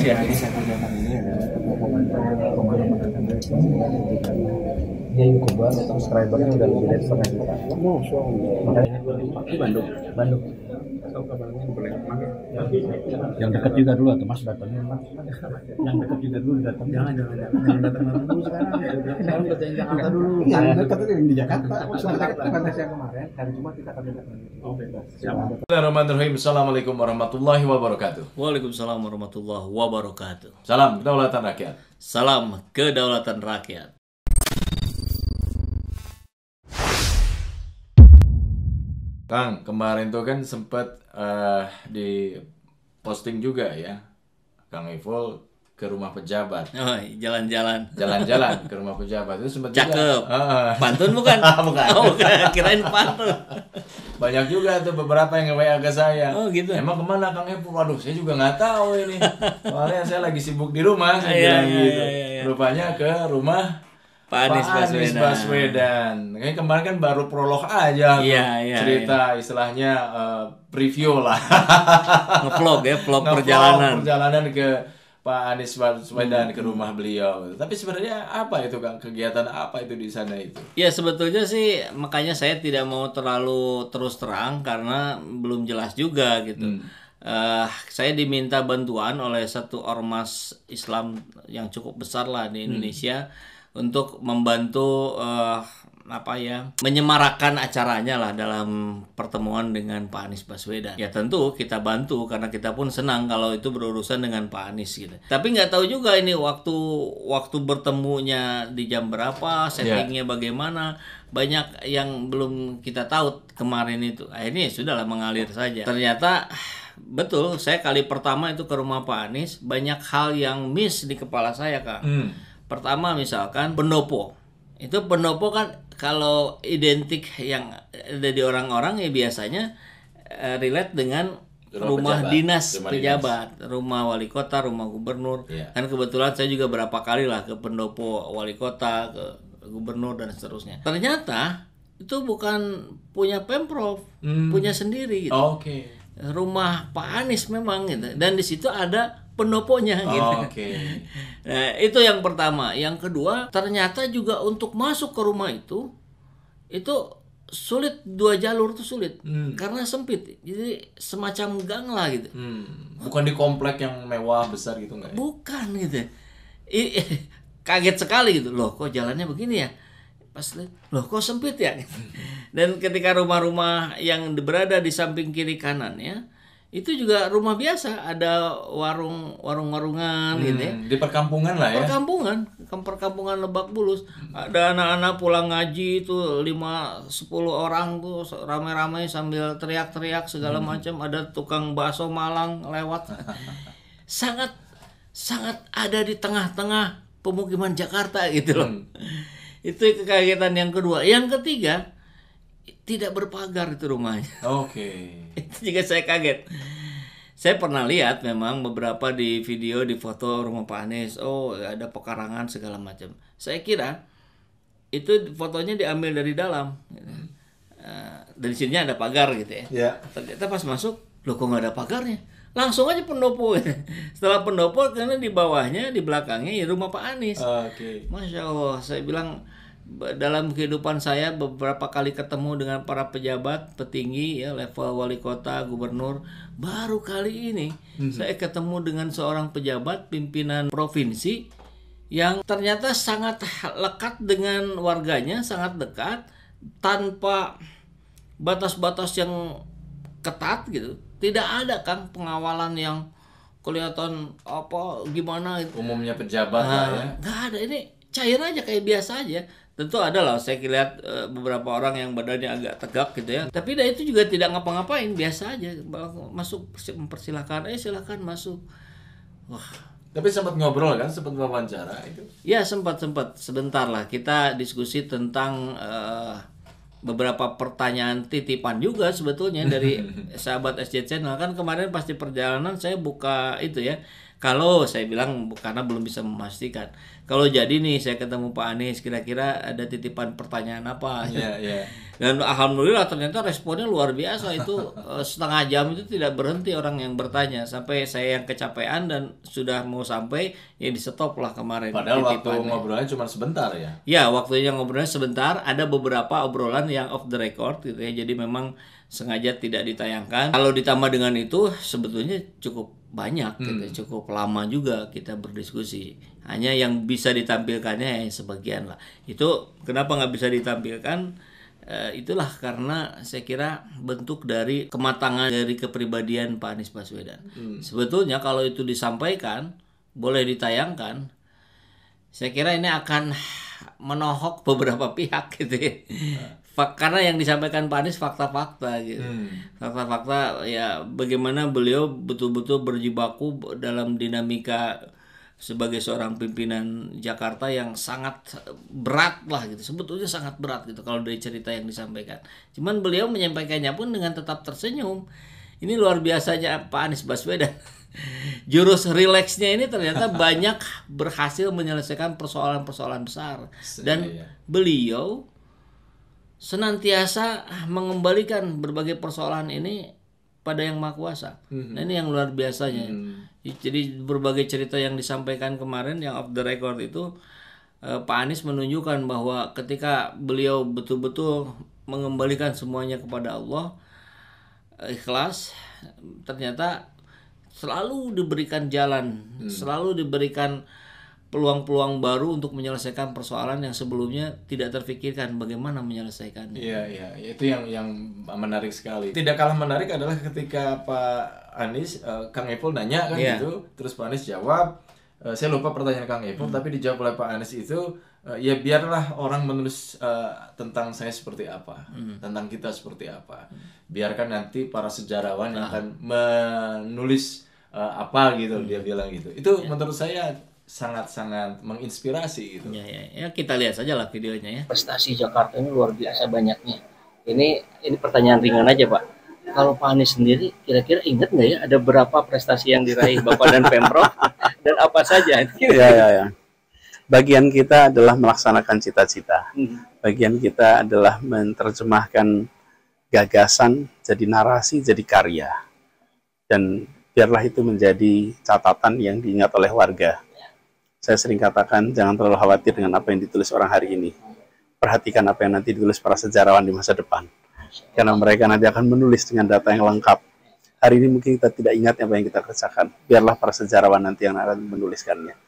ya, jadi saya kerjakan ini adalah pemantauan dia YouTuber, subscribernya udah lebih dari 1,5 juta. Makanya di Bandung. Tahu kabarnya boleh kemana? Yang dekat juga dulu atau Mas datangnya Mas? Yang dekat juga dulu datang. Jangan datang dulu sekarang. Sekarang datang Jakarta dulu. Yang dekat itu yang di Jakarta. Kontes yang kemarin hari Jumat kita akan datang. Oh bebas. Bismillahirrahmanirrahim. Assalamualaikum warahmatullahi wabarakatuh. Waalaikumsalam warahmatullahi wabarakatuh. Salam kedaulatan rakyat. Salam kedaulatan rakyat. Kang, kemarin tuh kan sempat di posting juga ya, Kang Iful ke rumah pejabat. Oh, jalan-jalan Ke rumah pejabat itu sempat cakep. juga. Pantun bukan? Bukan. Oh, bukan. Kirain pantun. Banyak juga tuh beberapa yang nge-WA ke saya. Oh, gitu. Emang kemana Kang Iful? Waduh, saya juga nggak tahu ini. Soalnya saya lagi sibuk di rumah, saya bilang gitu. Rupanya ke rumah Pak Anies Baswedan. Kayaknya kemarin kan baru prolog aja tuh. Cerita istilahnya preview lah. Nge-vlog ya, vlog perjalanan ke Pak Anies Baswedan ke rumah beliau. Tapi sebenarnya apa itu Kang? Kegiatan apa itu di sana itu? Ya sebetulnya sih makanya saya tidak mau terlalu terus terang karena belum jelas juga gitu. Saya diminta bantuan oleh satu ormas Islam yang cukup besar lah di Indonesia untuk membantu menyemarakan acaranya lah dalam pertemuan dengan Pak Anies Baswedan. Ya tentu kita bantu karena kita pun senang kalau itu berurusan dengan Pak Anies gitu. Tapi nggak tahu juga ini waktu bertemunya di jam berapa, settingnya bagaimana. Banyak yang belum kita tahu kemarin itu. Akhirnya ya sudahlah mengalir saja. Ternyata betul, saya kali pertama itu ke rumah Pak Anies, banyak hal yang miss di kepala saya, Kak. Pertama misalkan pendopo. Itu pendopo kan kalau identik yang ada di orang-orang ya biasanya relate dengan rumah dinas pejabat, rumah wali kota, rumah gubernur. Kan kebetulan saya juga berapa kali lah ke pendopo wali kota, ke gubernur dan seterusnya. Ternyata itu bukan punya Pemprov, punya sendiri gitu. Rumah Pak Anies memang gitu. Dan di situ ada pendoponya gitu. Nah, itu yang pertama. Yang kedua, ternyata juga untuk masuk ke rumah itu sulit, 2 jalur tuh sulit. Karena sempit. Jadi semacam gang lah gitu. Bukan di komplek yang mewah besar gitu enggak ya? Bukan gitu. Kaget sekali gitu. Loh, kok jalannya begini ya? Pas lihat, loh kok sempit ya? Dan ketika rumah-rumah yang berada di samping kiri kanannya itu juga rumah biasa, ada warung-warungan gitu ya. Di perkampungan lah ya. Perkampungan Lebak Bulus. Ada anak-anak pulang ngaji itu 5-10 orang tuh ramai-ramai sambil teriak-teriak segala macam. Ada tukang bakso Malang lewat. Sangat ada di tengah-tengah pemukiman Jakarta gitu loh. Itu kekagetan yang kedua. Yang ketiga, tidak berpagar itu rumahnya. Itu juga saya kaget. Saya pernah lihat memang beberapa di video, di foto rumah Pak Anies. Oh, ada pekarangan segala macam. Saya kira itu fotonya diambil dari dalam. Dari sininya ada pagar gitu ya. Ternyata pas masuk, loh kok nggak ada pagarnya? Langsung aja pendopo. Setelah pendopo, karena di bawahnya, di belakangnya ya rumah Pak Anies. Masya Allah, saya bilang dalam kehidupan saya beberapa kali ketemu dengan para pejabat petinggi ya, level wali kota, gubernur. Baru kali ini saya ketemu dengan seorang pejabat pimpinan provinsi yang ternyata sangat lekat dengan warganya, sangat dekat, tanpa batas-batas yang ketat gitu. Tidak ada kan pengawalan yang kelihatan gimana itu. Umumnya pejabat lah ya. Nggak ada, ini cair aja kayak biasa aja. Tentu ada lah, saya lihat beberapa orang yang badannya agak tegak gitu ya. Tapi itu juga tidak ngapa-ngapain, biasa aja. Masuk, mempersilahkan, silakan masuk. Wah. Tapi sempat ngobrol kan, sempat wawancara itu? Ya sempat sebentar lah. Kita diskusi tentang beberapa pertanyaan titipan juga sebetulnya dari sahabat SJ Channel. Kan kemarin pas di perjalanan saya buka itu ya, Kalau saya bilang karena belum bisa memastikan. Kalau jadi nih saya ketemu Pak Anies, kira-kira ada titipan pertanyaan apa? Dan alhamdulillah ternyata responnya luar biasa itu. Setengah jam itu tidak berhenti orang yang bertanya, sampai saya yang kecapean dan sudah mau sampai ya di stop lah kemarin. Padahal waktu ngobrolnya cuma sebentar ya. Ya, waktunya ngobrolnya sebentar. Ada beberapa obrolan yang off the record gitu ya. Jadi memang sengaja tidak ditayangkan. Kalau ditambah dengan itu sebetulnya cukup banyak gitu, cukup lama juga kita berdiskusi. Hanya yang bisa ditampilkannya yang sebagian lah. Itu kenapa nggak bisa ditampilkan? Itulah karena saya kira bentuk dari kematangan dari kepribadian Pak Anies Baswedan. Sebetulnya kalau itu disampaikan, boleh ditayangkan, saya kira ini akan menohok beberapa pihak gitu ya. Karena yang disampaikan Pak Anies fakta-fakta gitu. Fakta-fakta ya bagaimana beliau betul-betul berjibaku dalam dinamika sebagai seorang pimpinan Jakarta yang sangat berat lah gitu. Sebetulnya sangat berat gitu kalau dari cerita yang disampaikan. Cuman beliau menyampaikannya pun dengan tetap tersenyum. Ini luar biasanya Pak Anies Baswedan. Jurus rileksnya ini ternyata banyak berhasil menyelesaikan persoalan-persoalan besar. Dan beliau senantiasa mengembalikan berbagai persoalan ini pada Yang Maha Kuasa. Nah, ini yang luar biasanya. Jadi berbagai cerita yang disampaikan kemarin yang off the record itu, Pak Anies menunjukkan bahwa ketika beliau betul-betul mengembalikan semuanya kepada Allah, ikhlas, ternyata selalu diberikan jalan, selalu diberikan peluang-peluang baru untuk menyelesaikan persoalan yang sebelumnya tidak terfikirkan bagaimana menyelesaikannya. Iya, itu yang menarik sekali. Tidak kalah menarik adalah ketika Pak Anies, Kang Epul nanya kan gitu, terus Pak Anies jawab. Saya lupa pertanyaan Kang Epul, tapi dijawab oleh Pak Anies itu, ya biarlah orang menulis tentang saya seperti apa, tentang kita seperti apa. Biarkan nanti para sejarawan yang akan menulis apa gitu, dia bilang gitu. Itu menurut saya sangat-sangat menginspirasi gitu. Ya, kita lihat saja lah videonya ya. Prestasi Jakarta ini luar biasa banyaknya. Ini pertanyaan ringan aja Pak. Kalau Pak Anies sendiri kira-kira ingat nggak ya ada berapa prestasi yang diraih Bapak dan Pemprov dan apa saja? Ya. Bagian kita adalah melaksanakan cita-cita. Bagian kita adalah menerjemahkan gagasan jadi narasi, jadi karya. Dan biarlah itu menjadi catatan yang diingat oleh warga. Saya sering katakan, jangan terlalu khawatir dengan apa yang ditulis orang hari ini. Perhatikan apa yang nanti ditulis para sejarawan di masa depan. Karena mereka nanti akan menulis dengan data yang lengkap. Hari ini mungkin kita tidak ingat apa yang kita kerjakan. Biarlah para sejarawan nanti yang akan menuliskannya.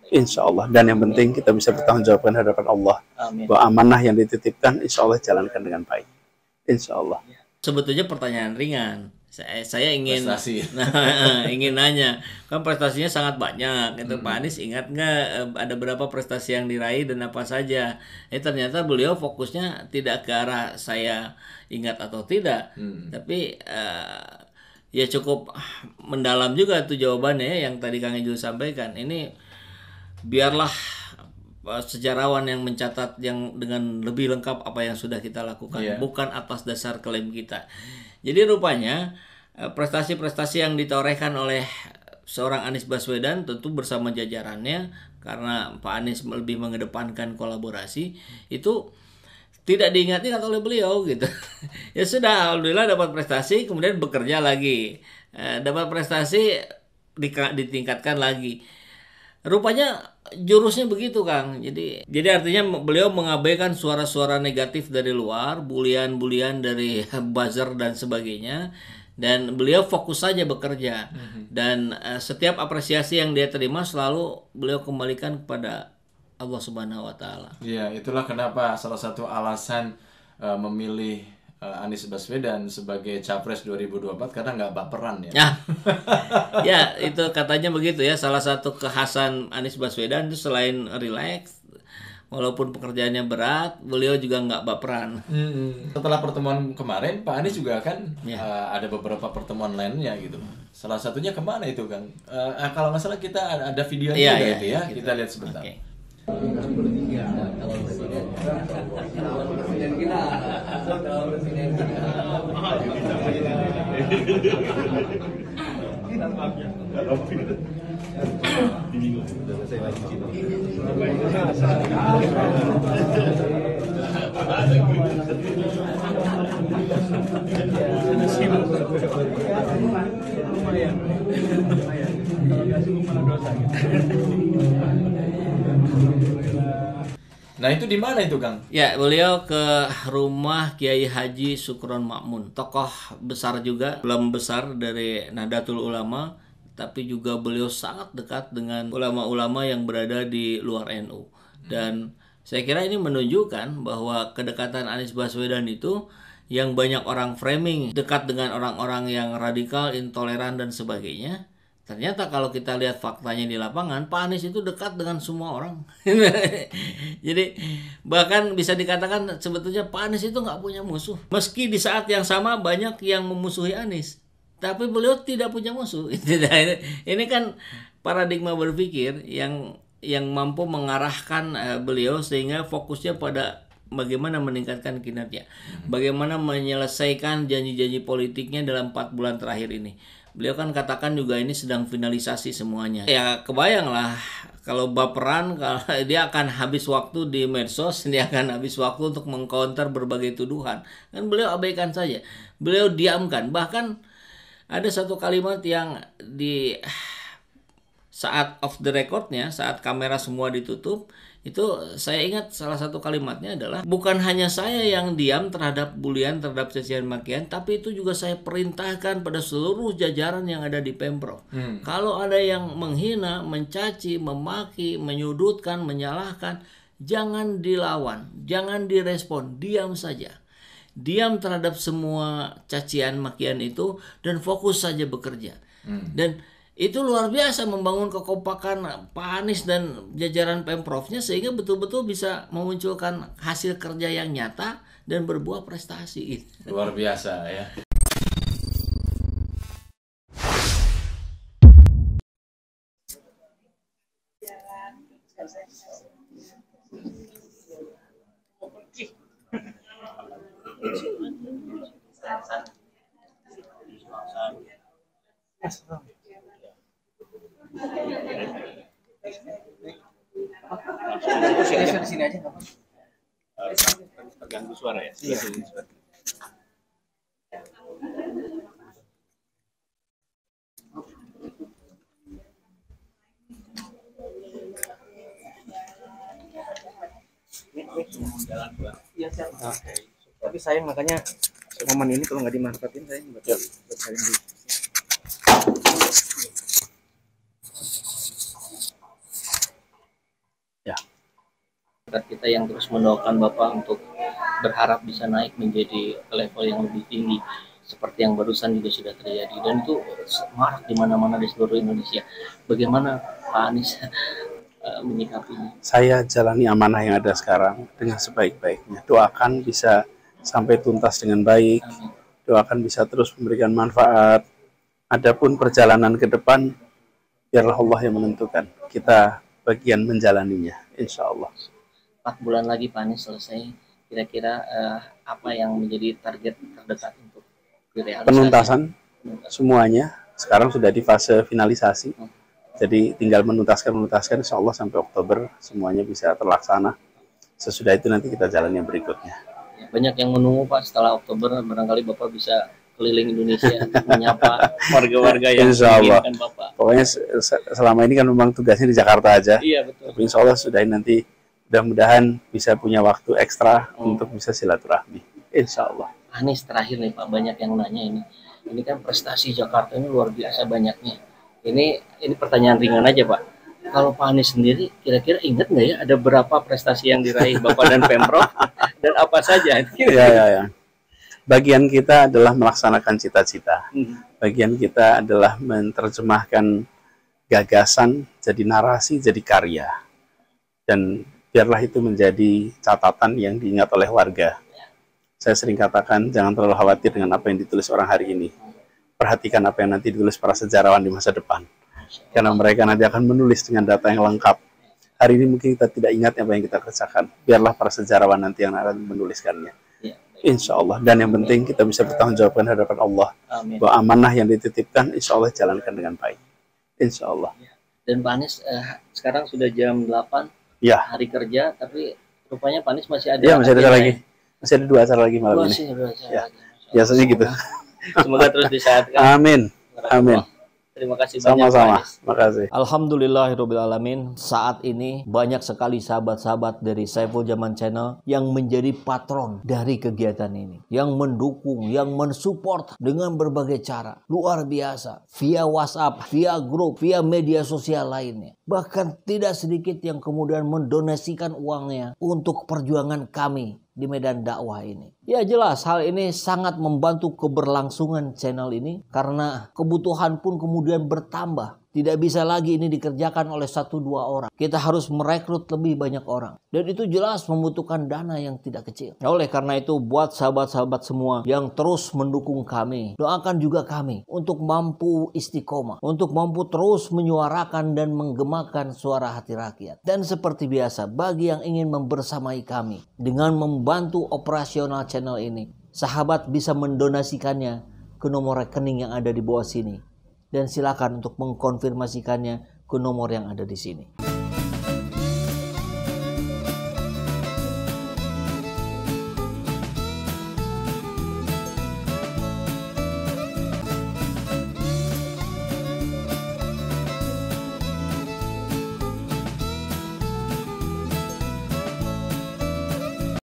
Insya Allah. Dan yang penting kita bisa bertanggung jawabkan hadapan Allah. Bahwa amanah yang dititipkan, insya Allah jalankan dengan baik. Insya Allah. Sebetulnya pertanyaan ringan. Saya ingin ingin nanya, kan prestasinya sangat banyak itu Pak Anies ingat nggak ada berapa prestasi yang diraih dan apa saja? Ternyata beliau fokusnya tidak ke arah saya ingat atau tidak, tapi ya cukup mendalam juga tuh jawabannya yang tadi Kang Ijul sampaikan. Ini biarlah sejarawan yang mencatat yang dengan lebih lengkap apa yang sudah kita lakukan, bukan atas dasar klaim kita. Jadi rupanya prestasi-prestasi yang ditorehkan oleh seorang Anies Baswedan tentu bersama jajarannya, karena Pak Anies lebih mengedepankan kolaborasi, itu tidak diingat-ingat oleh beliau gitu. Ya sudah, alhamdulillah dapat prestasi, kemudian bekerja lagi, dapat prestasi ditingkatkan lagi. Rupanya jurusnya begitu Kang. Jadi artinya beliau mengabaikan suara-suara negatif dari luar, bulian-bulian dari buzzer dan sebagainya, dan beliau fokus saja bekerja. Dan setiap apresiasi yang dia terima selalu beliau kembalikan kepada Allah Subhanahu wa taala. Iya, itulah kenapa salah satu alasan memilih Anies Baswedan sebagai capres 2024 karena nggak baperan ya. Ya itu katanya begitu ya, salah satu kekhasan Anies Baswedan itu selain relax, walaupun pekerjaannya berat, beliau juga nggak baperan. Setelah pertemuan kemarin, Pak Anies juga kan ada beberapa pertemuan lainnya gitu. Salah satunya kemana itu Kang? Kalau nggak salah kita ada videonya juga itu ya, kita lihat sebentar. Okay. Nah itu di mana itu Kang? Ya, beliau ke rumah Kiai Haji Sukron Makmun, tokoh besar juga, ulama besar dari Nahdlatul Ulama, tapi juga beliau sangat dekat dengan ulama-ulama yang berada di luar NU. Dan saya kira ini menunjukkan bahwa kedekatan Anies Baswedan itu yang banyak orang framing dekat dengan orang-orang yang radikal, intoleran dan sebagainya. Ternyata kalau kita lihat faktanya di lapangan, Pak Anies itu dekat dengan semua orang. Jadi bahkan bisa dikatakan sebetulnya Pak Anies itu nggak punya musuh. Meski di saat yang sama banyak yang memusuhi Anies, tapi beliau tidak punya musuh. Ini kan paradigma berpikir yang mampu mengarahkan beliau sehingga fokusnya pada bagaimana meningkatkan kinerja, bagaimana menyelesaikan janji-janji politiknya dalam 4 bulan terakhir ini. Beliau kan katakan juga ini sedang finalisasi semuanya. Ya kebayang lah kalau baperan, kalau dia akan habis waktu di medsos, dia akan habis waktu untuk mengcounter berbagai tuduhan. Kan beliau abaikan saja, beliau diamkan. Bahkan ada satu kalimat yang di saat off the recordnya, saat kamera semua ditutup, itu saya ingat salah satu kalimatnya adalah, bukan hanya saya yang diam terhadap bulian, terhadap cacian makian, tapi itu juga saya perintahkan pada seluruh jajaran yang ada di Pemprov. Kalau ada yang menghina, mencaci, memaki, menyudutkan, menyalahkan, jangan dilawan, jangan direspon, diam saja. Diam terhadap semua cacian makian itu dan fokus saja bekerja. Dan itu luar biasa membangun kekompakan Pak Anies dan jajaran Pemprovnya sehingga betul-betul bisa memunculkan hasil kerja yang nyata dan berbuah prestasi. Luar biasa ya. Di sini aja nggak? Terganggu suara ya? Iya. Iya siap. Tapi sayang makanya momen ini kalau nggak dimanfaatin saya nggak bersaing di. Kita yang terus mendoakan Bapak untuk berharap bisa naik menjadi level yang lebih tinggi seperti yang barusan juga sudah terjadi dan itu marak di mana-mana di seluruh Indonesia. Bagaimana Pak Anies menyikapinya? Saya jalani amanah yang ada sekarang dengan sebaik-baiknya. Doakan bisa sampai tuntas dengan baik. Doakan bisa terus memberikan manfaat. Adapun perjalanan ke depan, biarlah Allah yang menentukan. Kita bagian menjalaninya, insya Allah. 4 bulan lagi Pak Anies selesai, kira-kira apa yang menjadi target terdekat untuk direalisasi? Penuntasan semuanya sekarang sudah di fase finalisasi, jadi tinggal menuntaskan insya Allah sampai Oktober semuanya bisa terlaksana. Sesudah itu nanti kita jalan yang berikutnya. Banyak yang menunggu Pak, setelah Oktober barangkali Bapak bisa keliling Indonesia menyapa warga-warga yang menginginkan Bapak. Pokoknya selama ini kan memang tugasnya di Jakarta aja. Iya betul. Tapi insya Allah sudah nanti mudah-mudahan bisa punya waktu ekstra untuk bisa silaturahmi. Insya Allah. Anies terakhir nih Pak, banyak yang nanya ini. Ini kan prestasi Jakarta ini luar biasa banyaknya. Ini pertanyaan ringan aja Pak. Kalau Pak Anies sendiri kira-kira ingat nggak ya ada berapa prestasi yang diraih Bapak dan Pemprov dan apa saja? Ya. Bagian kita adalah melaksanakan cita-cita. Bagian kita adalah menerjemahkan gagasan jadi narasi, jadi karya. Dan biarlah itu menjadi catatan yang diingat oleh warga. Saya sering katakan, jangan terlalu khawatir dengan apa yang ditulis orang hari ini. Perhatikan apa yang nanti ditulis para sejarawan di masa depan. Karena mereka nanti akan menulis dengan data yang lengkap. Hari ini mungkin kita tidak ingat apa yang kita kerjakan. Biarlah para sejarawan nanti yang akan menuliskannya. Insya Allah. Dan yang penting kita bisa bertanggung jawabkan hadapan Allah. Bahwa amanah yang dititipkan, insya Allah jalankan dengan baik. Insya Allah. Dan Pak Anies sekarang sudah jam 8 Ya, hari kerja, tapi rupanya Pak Anies masih ada. ya masih ada agenda lagi. Masih ada 2 acara lagi malam ini. Masih ada acara Ya. lagi. Biasanya gitu. Semoga terus disehatkan. Amin. Amin. Terima kasih banyak Pak Sama-sama. Anies. Makasih. Alhamdulillahirrahmanirrahim. Saat ini banyak sekali sahabat-sahabat dari Saiful Jaman Channel yang menjadi patron dari kegiatan ini, yang mendukung, yang mensupport dengan berbagai cara. Luar biasa. Via WhatsApp, via grup, via media sosial lainnya. Bahkan tidak sedikit yang kemudian mendonasikan uangnya untuk perjuangan kami di medan dakwah ini. Ya jelas hal ini sangat membantu keberlangsungan channel ini karena kebutuhan pun kemudian bertambah. Tidak bisa lagi ini dikerjakan oleh 1-2 orang. Kita harus merekrut lebih banyak orang. Dan itu jelas membutuhkan dana yang tidak kecil. Oleh karena itu buat sahabat-sahabat semua yang terus mendukung kami, doakan juga kami untuk mampu istiqomah, untuk mampu terus menyuarakan dan menggemakan suara hati rakyat. Dan seperti biasa, bagi yang ingin membersamai kami dengan membantu operasional channel ini, sahabat bisa mendonasikannya ke nomor rekening yang ada di bawah sini. Dan silakan untuk mengkonfirmasikannya ke nomor yang ada di sini.